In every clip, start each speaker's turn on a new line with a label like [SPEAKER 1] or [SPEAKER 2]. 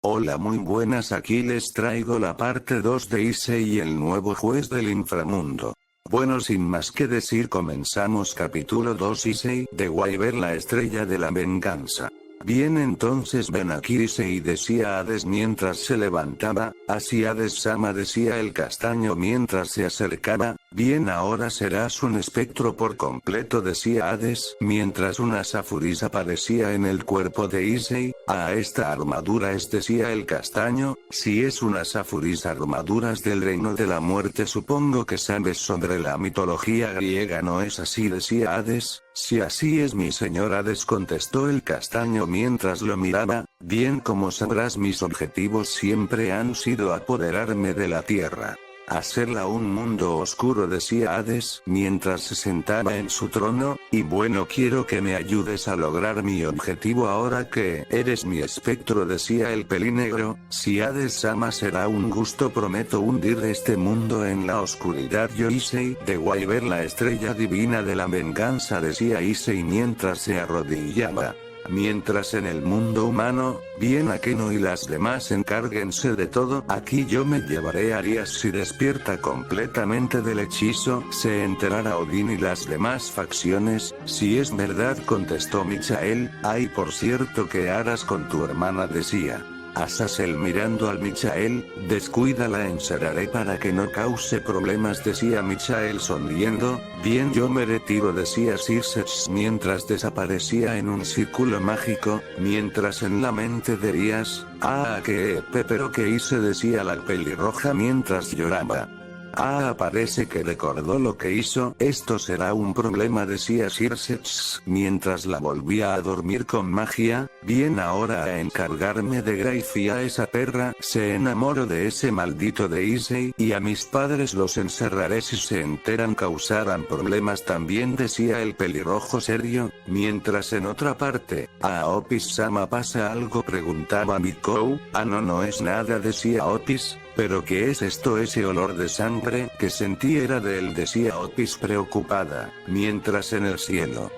[SPEAKER 1] Hola, muy buenas, aquí les traigo la parte 2 de Issei, el nuevo juez del inframundo. Bueno, sin más que decir, comenzamos capítulo 2, Issei de Wyver, la estrella de la venganza. Bien, entonces ven aquí, Issei, decía Hades mientras se levantaba. Así Hades-sama, decía el castaño mientras se acercaba. Bien, ahora serás un espectro por completo, decía Hades mientras una Safuris aparecía en el cuerpo de Issei. Esta armadura es, decía el castaño. Si es una Safuris, armaduras del reino de la muerte, supongo que sabes sobre la mitología griega, ¿no es así?, decía Hades. Si así es, mi señor Hades, contestó el castaño mientras lo miraba. Bien, como sabrás, mis objetivos siempre han sido apoderarme de la tierra, hacerla un mundo oscuro, decía Hades mientras se sentaba en su trono. Y bueno, quiero que me ayudes a lograr mi objetivo ahora que eres mi espectro, decía el pelinegro. Si Hades-sama, será un gusto, prometo hundir este mundo en la oscuridad. Yo, Issei de Wyver, la estrella divina de la venganza, decía Issei mientras se arrodillaba. Mientras en el mundo humano, bien, Akeno y las demás encárguense de todo, aquí yo me llevaré a Arias. Si despierta completamente del hechizo, se enterará Odín y las demás facciones. Si es verdad, contestó Michael. Ay, por cierto, ¿qué harás con tu hermana?, decía Azazel mirando al Michael. Descuida, la encerraré para que no cause problemas, decía Michael sonriendo. Bien, yo me retiro, decía Circe mientras desaparecía en un círculo mágico, mientras en la mente de Arias. Pero ¿qué hice?, decía la pelirroja mientras lloraba. Parece que recordó lo que hizo. Esto será un problema, decía Circe mientras la volvía a dormir con magia. Bien, ahora a encargarme de Gracie, a esa perra. Se enamoró de ese maldito de Issei, y a mis padres los encerraré si se enteran, causarán problemas también, decía el pelirrojo serio. Mientras en otra parte, a Opis-sama, ¿pasa algo?, preguntaba Mikou. No es nada, decía Opis. ¿Pero qué es esto? Ese olor de sangre que sentí era de él, decía Opis preocupada, mientras en el cielo.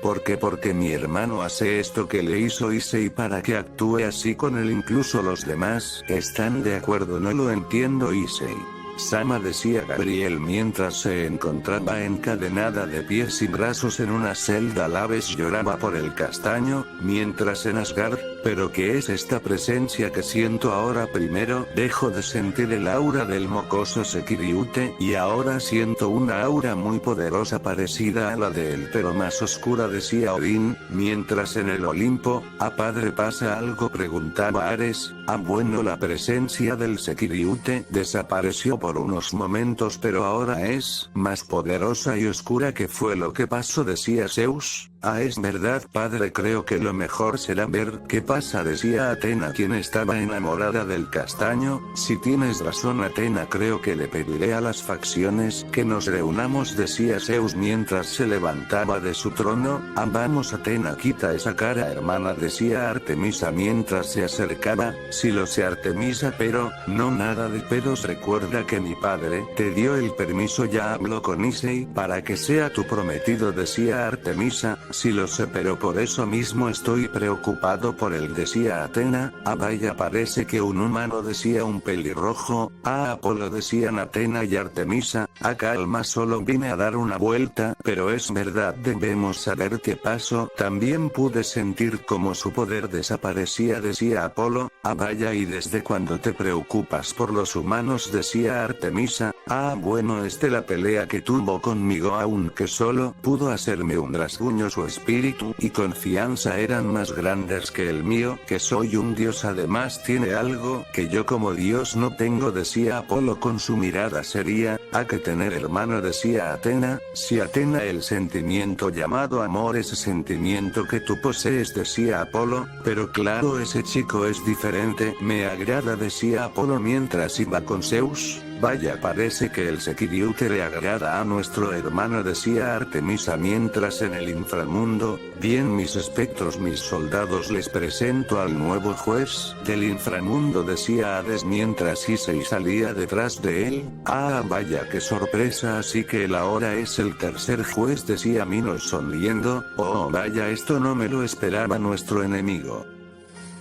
[SPEAKER 1] ¿Por qué? Porque mi hermano hace esto que le hizo Issei para que actúe así con él. Incluso los demás están de acuerdo. No lo entiendo, Issei sama, decía Gabriel mientras se encontraba encadenada de pies y brazos en una celda. A la vez lloraba por el castaño, mientras en Asgard. ¿Pero qué es esta presencia que siento ahora? Primero dejo de sentir el aura del mocoso Sekiriute, y ahora siento una aura muy poderosa parecida a la de él, pero más oscura, decía Odín mientras en el Olimpo. Padre, ¿pasa algo?, preguntaba Ares. Bueno, la presencia del Sekiriute desapareció por unos momentos, pero ahora es más poderosa y oscura. ¿Qué fue lo que pasó?, decía Zeus. Es verdad, padre, creo que lo mejor será ver qué pasa, decía Atena, quien estaba enamorada del castaño. Si tienes razón, Atena, creo que le pediré a las facciones que nos reunamos, decía Zeus mientras se levantaba de su trono. Vamos, Atena, quita esa cara, hermana, decía Artemisa mientras se acercaba. Sí lo sé, Artemisa, pero no nada de pedos. Recuerda que mi padre te dio el permiso, ya habló con Issei para que sea tu prometido, decía Artemisa. Sí lo sé, pero por eso mismo estoy preocupado por él, decía Atena. Vaya, parece que un humano, decía un pelirrojo. Apolo, decían Atena y Artemisa. Calma, solo vine a dar una vuelta. Pero es verdad, debemos saber qué pasó. También pude sentir como su poder desaparecía, decía Apolo. Vaya, ¿y desde cuándo te preocupas por los humanos?, decía Artemisa. Bueno, la pelea que tuvo conmigo, aunque solo pudo hacerme un rasguño, su espíritu y confianza eran más grandes que el mío, que soy un dios. Además tiene algo que yo como dios no tengo, decía Apolo con su mirada seria. Que tener, hermano, decía Atena. Sí, Atena, el sentimiento llamado amor, ese sentimiento que tú posees, decía Apolo. Pero claro, ese chico es diferente, me agrada, decía Apolo mientras iba con Zeus. Vaya, parece que el Sekiriute le agrada a nuestro hermano, decía Artemisa mientras en el inframundo. Bien, mis espectros, mis soldados, les presento al nuevo juez del inframundo, decía Hades mientras Issei salía detrás de él. Vaya, qué sorpresa, así que él ahora es el tercer juez, decía Minos sonriendo. Vaya, esto no me lo esperaba nuestro enemigo.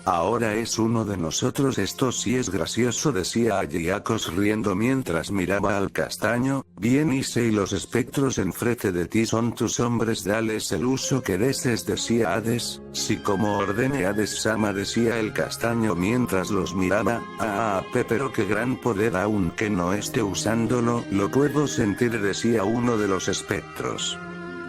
[SPEAKER 1] ahora es uno de nosotros. Esto sí es gracioso, decía Agiacos riendo mientras miraba al castaño. Bien Issei, los espectros enfrente de ti son tus hombres, dales el uso que desees, decía Hades. Sí, como ordene Hades-sama, decía el castaño mientras los miraba. Pero qué gran poder, aunque no esté usándolo, lo puedo sentir, decía uno de los espectros.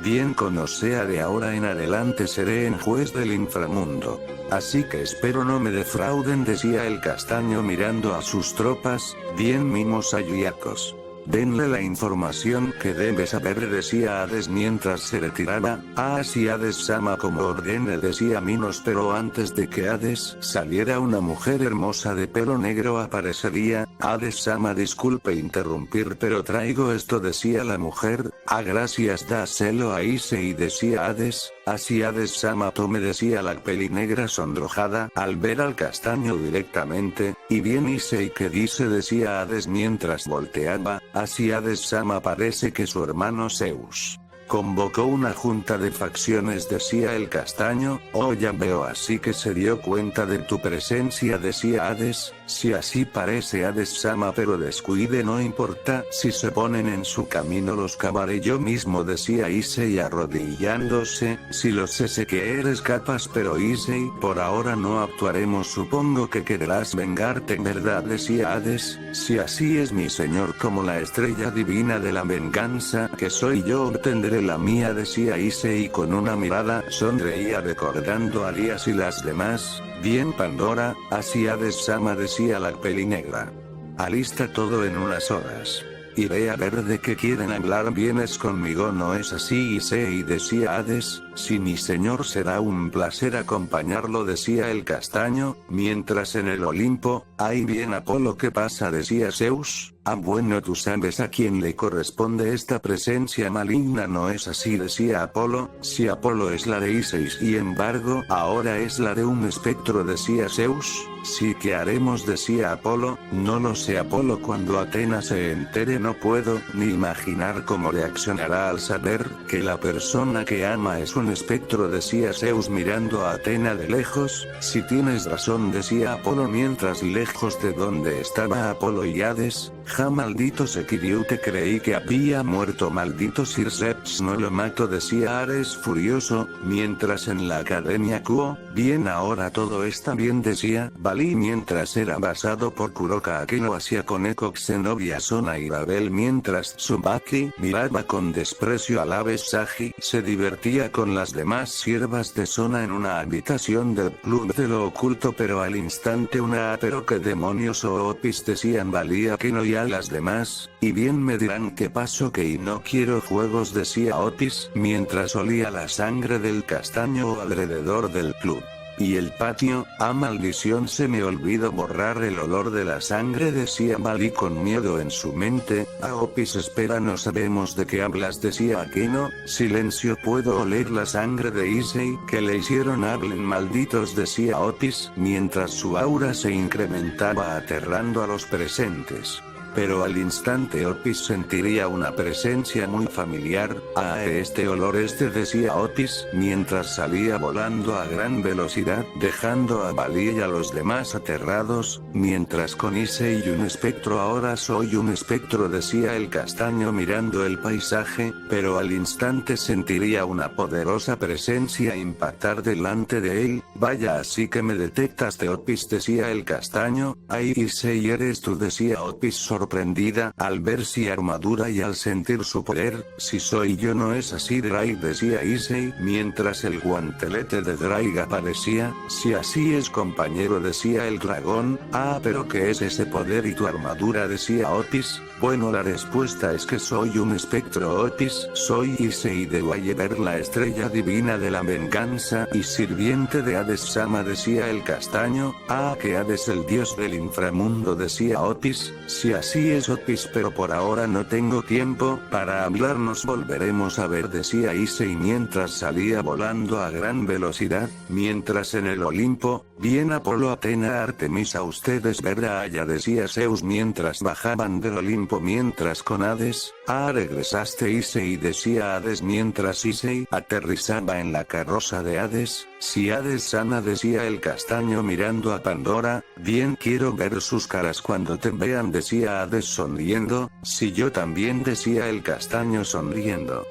[SPEAKER 1] Bien, como sea, de ahora en adelante seré el juez del inframundo. Así que espero no me defrauden, decía el castaño mirando a sus tropas. Bien, mimos Agiacos. Denle la información que debe saber, decía Hades mientras se retiraba. Sí, Hades-sama, como ordene, decía Minos, pero antes de que Hades saliera una mujer hermosa de pelo negro aparecería. Hades-sama, disculpe interrumpir, pero traigo esto, decía la mujer. Gracias, dáselo a Issei, decía Hades. Así, Hades-sama, tome, decía la pelinegra sonrojada al ver al castaño directamente. Y bien Issei, ¿qué dice?, decía Hades mientras volteaba. Así, Hades-sama, parece que su hermano Zeus convocó una junta de facciones, decía el castaño. Ya veo, así que se dio cuenta de tu presencia, decía Hades. Si así parece, Hades-sama, pero descuide, no importa, si se ponen en su camino los cavaré yo mismo, decía Issei arrodillándose. Si lo sé que eres capaz, pero Issei, por ahora no actuaremos, supongo que querrás vengarte, ¿verdad?, decía Hades. Si así es, mi señor, como la estrella divina de la venganza que soy yo, obtendré la mía, decía Issei con una mirada. Sonreía recordando a Lías y las demás. Bien, Pandora, así Hades-sama, decía la pelinegra. Alista todo en unas horas. Iré a ver de qué quieren hablar. ¿Vienes conmigo, no es así, Issei?, decía Hades. Sí, mi señor, será un placer acompañarlo, decía el castaño, mientras en el Olimpo. Bien, Apolo, ¿qué pasa?, decía Zeus. Bueno, tú sabes a quién le corresponde esta presencia maligna, ¿no es así?, decía Apolo. Si Apolo es la de Issei, sin embargo, ahora es la de un espectro, decía Zeus. Sí, ¿qué haremos?, decía Apolo. No lo sé, Apolo, cuando Athena se entere no puedo ni imaginar cómo reaccionará al saber que la persona que ama es un espectro, decía Zeus mirando a Athena de lejos. Si tienes razón, decía Apolo mientras lejos de donde estaba Apolo y Hades. Maldito Sekiryu, te creí que había muerto, maldito Circeps, no lo mato, decía Ares furioso, mientras en la academia Kuo. Bien, ahora todo está bien, decía Valí mientras era basado por Kuroka Akino hacia Koneko Xenobia Sona y Babel, mientras Tsubaki miraba con desprecio a la Saji. Se divertía con las demás siervas de Sona en una habitación del club de lo oculto, pero al instante pero qué demonios, Opis, decían Valí, Akino y a las demás. Y bien me dirán qué pasó, que y no quiero juegos, decía Otis mientras olía la sangre del castaño alrededor del club. Y el patio, maldición, se me olvidó borrar el olor de la sangre, decía Valí con miedo en su mente. Opis, espera, no sabemos de qué hablas, decía Aquino. Silencio, puedo oler la sangre de Issei que le hicieron. Hablen, malditos, decía Otis mientras su aura se incrementaba aterrando a los presentes. Pero al instante Otis sentiría una presencia muy familiar. Este olor decía Otis mientras salía volando a gran velocidad, dejando a Valí y a los demás aterrados, mientras con Issei y un espectro. Ahora soy un espectro, decía el castaño mirando el paisaje, pero al instante sentiría una poderosa presencia impactar delante de él. Vaya, así que me detectaste, Otis, decía el castaño. Issei, eres tú, decía Otis sorprendida al ver su armadura y al sentir su poder. Si soy yo, no es así, Drake, decía Issei mientras el guantelete de Drake aparecía. Si así es, compañero, decía el dragón. Pero ¿qué es ese poder y tu armadura?, decía Otis. Bueno, la respuesta es que soy un espectro, Otis. Soy Issei de Guayeber, la estrella divina de la venganza y sirviente de Hades-sama, decía el castaño. Que Hades, el dios del inframundo, decía Otis. Si así es, Otis, pero por ahora no tengo tiempo para hablar, nos volveremos a ver, decía Issei mientras salía volando a gran velocidad, mientras en el Olimpo. Bien, Apolo, Athena, Artemisa, ustedes verá allá, decía Zeus mientras bajaban del Olimpo, mientras con Hades. Regresaste, Issei, decía Hades mientras Issei aterrizaba en la carroza de Hades. Si Hades sana, decía el castaño mirando a Pandora. Bien, quiero ver sus caras cuando te vean, decía Hades sonriendo. Si yo también, decía el castaño sonriendo.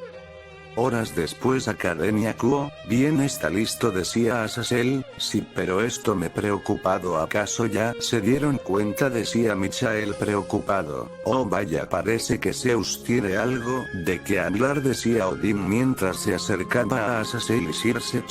[SPEAKER 1] Horas después, Academia Quo. Bien, está listo, decía Azazel. Sí, pero esto me preocupado. ¿Acaso ya se dieron cuenta?, decía Michael preocupado. Oh vaya, parece que Zeus tiene algo de qué hablar, decía Odín mientras se acercaba a Azazel y Circe.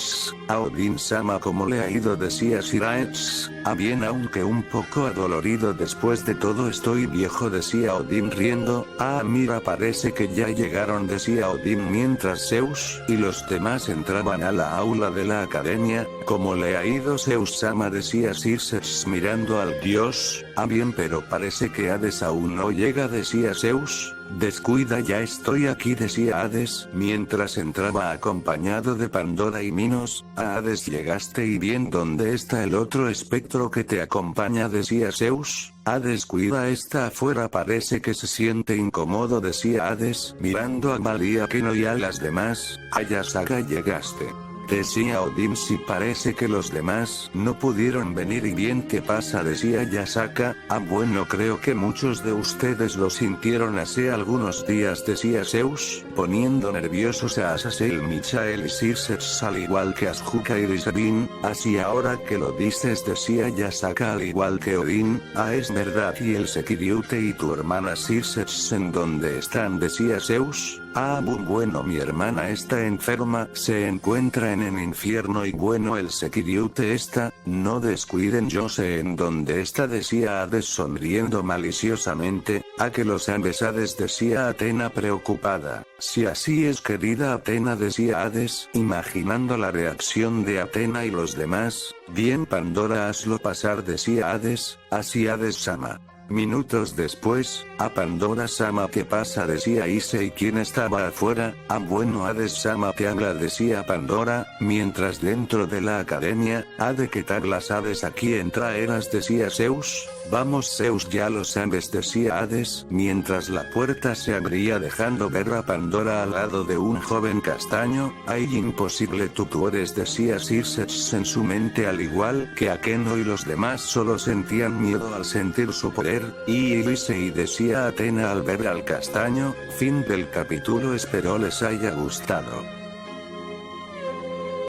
[SPEAKER 1] A Odín Sama, ¿cómo le ha ido?, decía Circe. Bien, aunque un poco adolorido después de todo. Estoy viejo, decía Odín riendo. Mira, parece que ya llegaron, decía Odín mientras Zeus y los demás entraban a la aula de la academia. ¿Cómo le ha ido, Zeus Sama?, decía Circe mirando al dios. Bien, pero parece que Hades aún no llega, decía Zeus. Descuida, ya estoy aquí, decía Hades mientras entraba acompañado de Pandora y Minos. Hades, llegaste, y bien, ¿dónde está el otro espectro que te acompaña?, decía Zeus. Hades, cuida, está afuera, parece que se siente incómodo, decía Hades mirando a Malíaquino y a las demás. Ya Saga, llegaste, decía Odín. Sí, parece que los demás no pudieron venir. Y bien, ¿qué pasa?, decía Yasaka. Bueno, creo que muchos de ustedes lo sintieron hace algunos días, decía Zeus, poniendo nerviosos a Azazel, Michael y Circe, al igual que Azúcar y Rizabin. Así, ahora que lo dices, decía Yasaka, al igual que Odín. Es verdad. Y el Sekiriute y tu hermana Circe, ¿en dónde están?, decía Zeus. Bueno, mi hermana está enferma, se encuentra en el infierno, y bueno, el Sekiriute está. No descuiden, yo sé en dónde está, decía Hades sonriendo maliciosamente. Que lo sabes, Hades, decía Atena preocupada. Si así es, querida Atena, decía Hades, imaginando la reacción de Atena y los demás. Bien, Pandora, hazlo pasar, decía Hades. Así, Hades Sama. Minutos después, a Pandora Sama, ¿qué pasa?, decía Ise. ¿Y quién estaba afuera? Bueno, Hades Sama te habla, decía Pandora, mientras dentro de la academia. ¿De qué tablas, Hades? Aquí entra Eras, decía Zeus. Vamos, Zeus, ya lo sabes, decía Hades mientras la puerta se abría dejando ver a Pandora al lado de un joven castaño. Imposible, tú eres, decía Circe en su mente, al igual que Akeno y los demás solo sentían miedo al sentir su poder. Y decía Atena al ver al castaño. Fin del capítulo, espero les haya gustado.